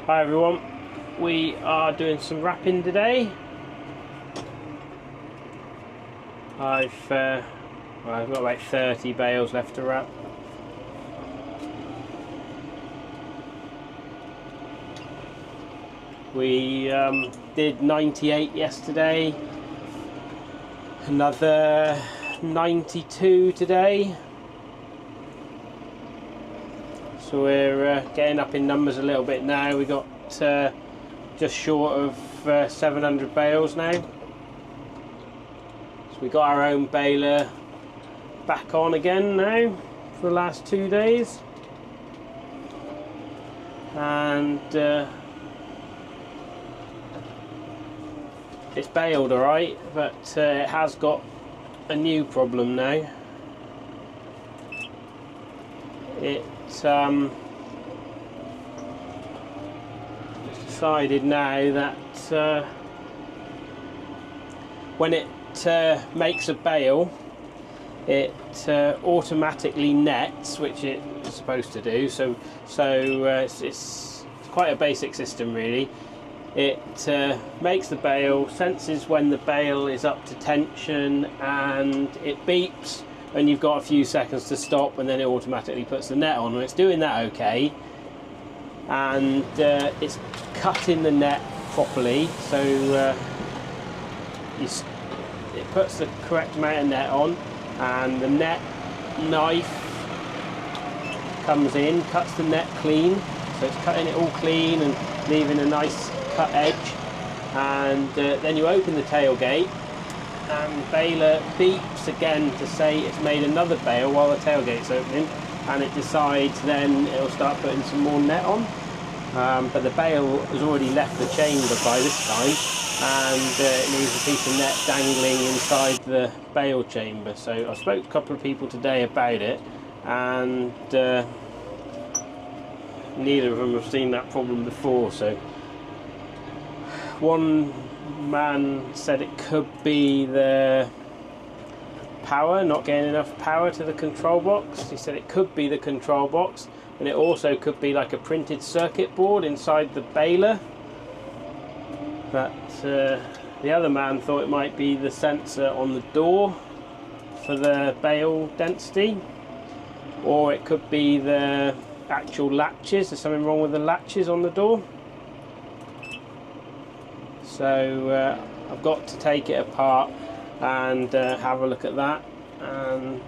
Hi everyone, we are doing some wrapping today. I've got about 30 bales left to wrap. We did 98 yesterday, another 92 today. So we're getting up in numbers a little bit now. We got just short of 700 bales now. So we got our own baler back on again now for the last 2 days, and it's baled alright, but it has got a new problem now. It's decided now that when it makes a bale, it automatically nets, which it's supposed to do. So it's quite a basic system really. It makes the bale, senses when the bale is up to tension, and it beeps, and you've got a few seconds to stop, and then it automatically puts the net on, and it's doing that okay, and it's cutting the net properly, so it puts the correct amount of net on, and the net knife comes in, cuts the net clean, so it's cutting it all clean and leaving a nice cut edge, and then you open the tailgate, and baler beeps again to say it's made another bale while the tailgate's opening, and it decides then it'll start putting some more net on, but the bale has already left the chamber by this time, and it leaves a piece of net dangling inside the bale chamber. So I spoke to a couple of people today about it, and neither of them have seen that problem before. So one man said it could be the power, not getting enough power to the control box. He said it could be the control box, and it also could be like a printed circuit board inside the baler. But the other man thought it might be the sensor on the door for the bale density, or it could be the actual latches. There's something wrong with the latches on the door. So I've got to take it apart and have a look at that, and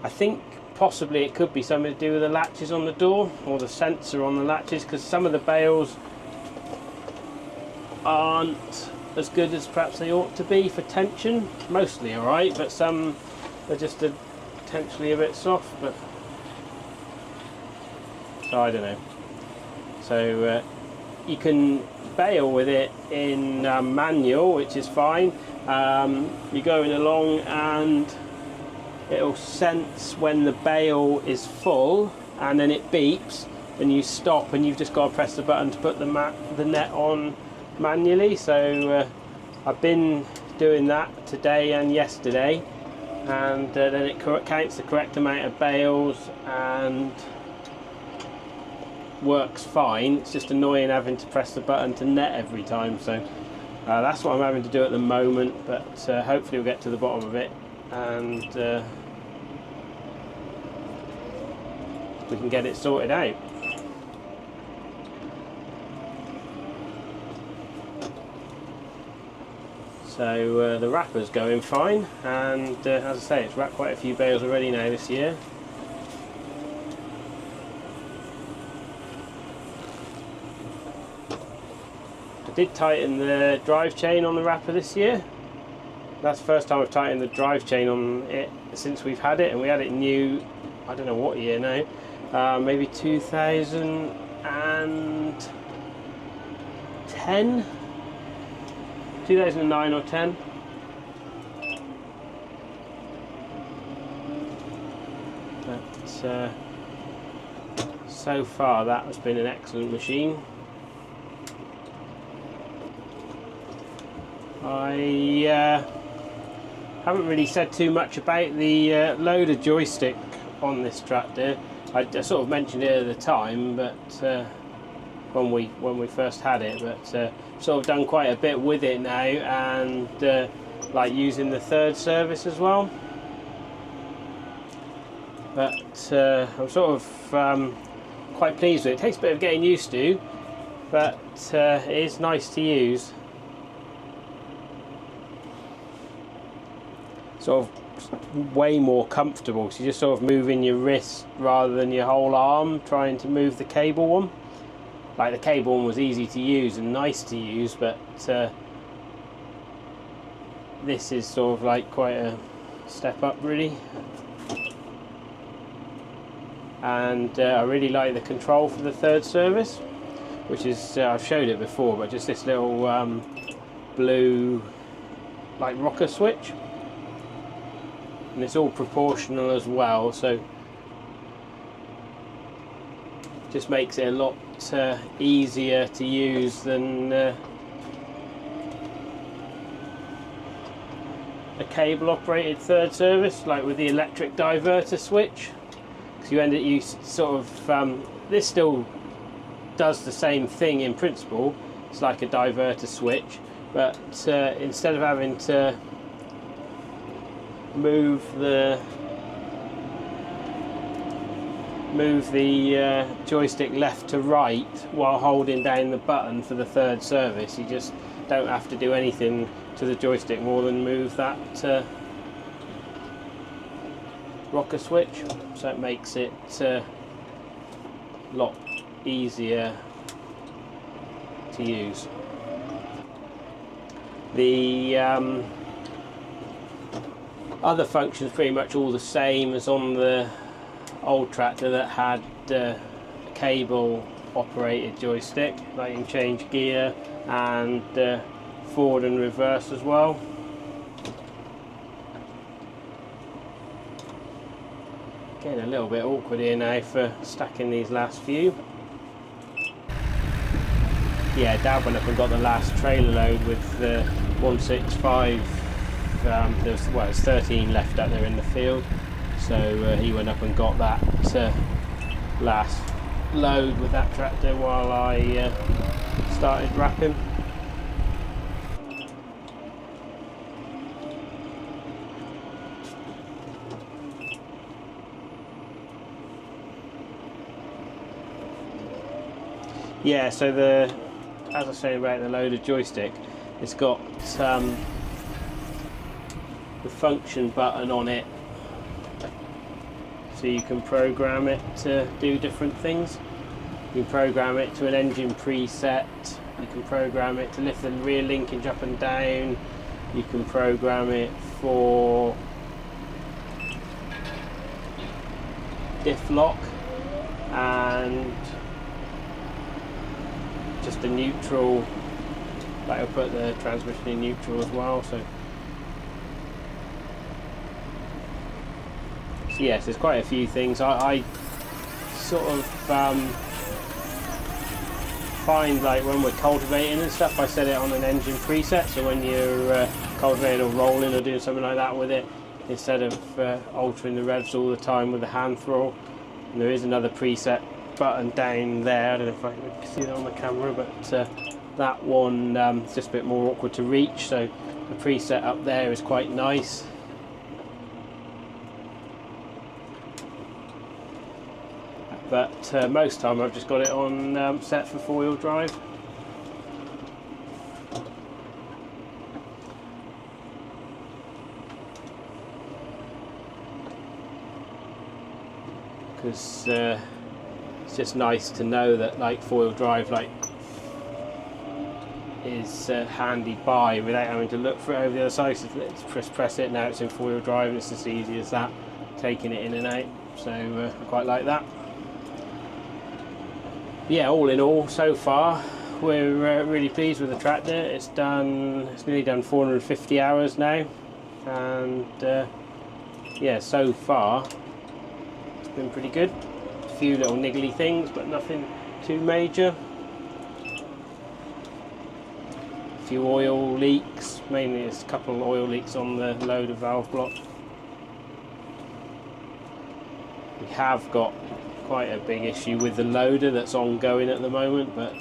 I think possibly it could be something to do with the latches on the door, or the sensor on the latches, because some of the bales aren't as good as perhaps they ought to be for tension. Mostly alright, but some are just potentially a bit soft, but so I don't know. So you can bale with it in manual, which is fine. You're going along and it'll sense when the bale is full, and then it beeps and you stop, and you've just got to press the button to put the net on manually. So I've been doing that today and yesterday, and then it counts the correct amount of bales and works fine. It's just annoying having to press the button to net every time, so that's what I'm having to do at the moment, but hopefully we'll get to the bottom of it, and we can get it sorted out. So the wrapper's going fine, and as I say, it's wrapped quite a few bales already now this year. Did tighten the drive chain on the wrapper this year. That's the first time I've tightened the drive chain on it since we've had it, and we had it new, I don't know what year now, maybe 2009 or 10. But so far that has been an excellent machine. I haven't really said too much about the loader joystick on this tractor. I sort of mentioned it at the time, but when we first had it, but sort of done quite a bit with it now, and like using the third service as well. But I'm sort of quite pleased with it. It takes a bit of getting used to, but it is nice to use. Sort of way more comfortable, so you're just sort of moving your wrist rather than your whole arm trying to move the cable one. Like the cable one was easy to use and nice to use, but this is sort of like quite a step up really. And I really like the control for the third service, which is I've showed it before, but just this little blue like rocker switch, and it's all proportional as well, so just makes it a lot easier to use than a cable operated third service, like with the electric diverter switch. You sort of this still does the same thing in principle. It's like a diverter switch, but instead of having to move the joystick left to right while holding down the button for the third service, you just don't have to do anything to the joystick more than move that rocker switch, so it makes it a lot easier to use. The other functions pretty much all the same as on the old tractor that had a cable operated joystick, like you can change gear and forward and reverse as well. Getting a little bit awkward here now for stacking these last few. Yeah, Dad went up and got the last trailer load with the 165. There's 13 left out there in the field, so he went up and got that last load with that tractor while I started wrapping. Yeah, so as I was saying about the loader joystick, it's got the function button on it, so you can program it to do different things. You can program it to an engine preset, you can program it to lift the rear linkage up and down, you can program it for diff lock and just a neutral, like I'll put the transmission in neutral as well. So yes, there's quite a few things. I sort of find, like when we're cultivating and stuff, I set it on an engine preset, so when you're cultivating or rolling or doing something like that with it, instead of altering the revs all the time with the hand throttle. And there is another preset button down there, I don't know if I can see it on the camera, but that one is just a bit more awkward to reach, so the preset up there is quite nice. But most time I've just got it on set for 4-wheel drive. Because it's just nice to know that like 4-wheel drive is handy by without having to look for it over the other side. So let's press it, now it's in 4-wheel drive, and it's as easy as that, taking it in and out. So I quite like that. Yeah, all in all, so far we're really pleased with the tractor. It's nearly done 450 hours now, and yeah, so far it's been pretty good. A few little niggly things, but nothing too major. A few oil leaks, mainly there's a couple of oil leaks on the loader valve block. We have got quite a big issue with the loader that's ongoing at the moment, but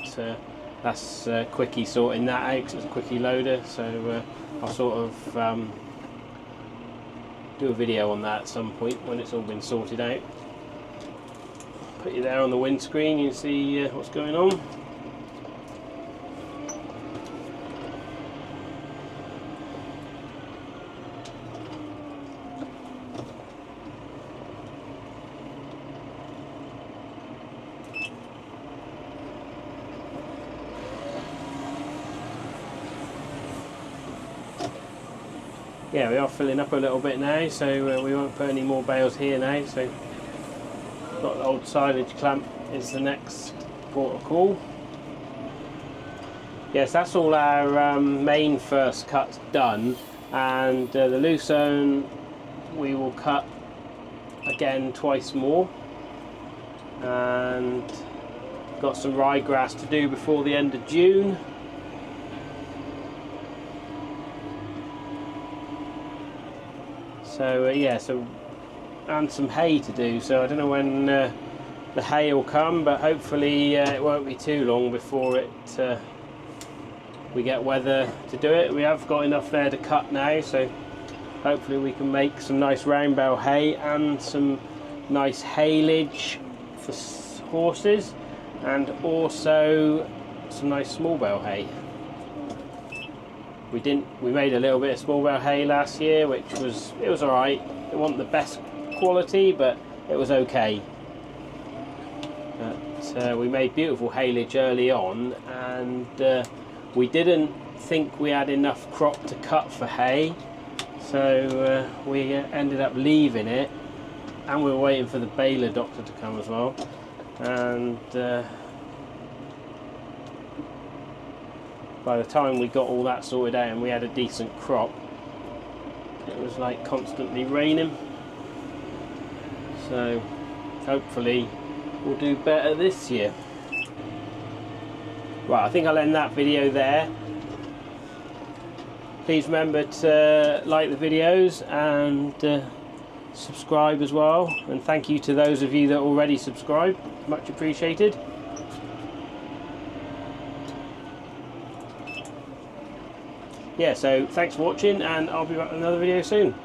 that's Quickie sorting that out 'cause it's a Quickie loader, so I'll sort of do a video on that at some point when it's all been sorted out. Put you there on the windscreen, you can see what's going on. Yeah, we are filling up a little bit now, so we won't put any more bales here now. So, got the old silage clamp is the next port of call. Yes, that's all our main first cuts done, and the lucerne we will cut again twice more, and got some ryegrass to do before the end of June. So yeah, and some hay to do, so I don't know when the hay will come, but hopefully it won't be too long before we get weather to do it. We have got enough there to cut now, so hopefully we can make some nice round bale hay and some nice haylage for horses, and also some nice small bale hay. We made a little bit of small bale hay last year, which was alright. It wasn't the best quality, but it was okay. But we made beautiful haylage early on, and we didn't think we had enough crop to cut for hay, so we ended up leaving it, and we were waiting for the baler doctor to come as well, and by the time we got all that sorted out and we had a decent crop, it was like constantly raining. So hopefully we'll do better this year. Right, I think I'll end that video there. Please remember to like the videos and subscribe as well, and thank you to those of you that already subscribed, much appreciated. Yeah, so thanks for watching, and I'll be back with another video soon.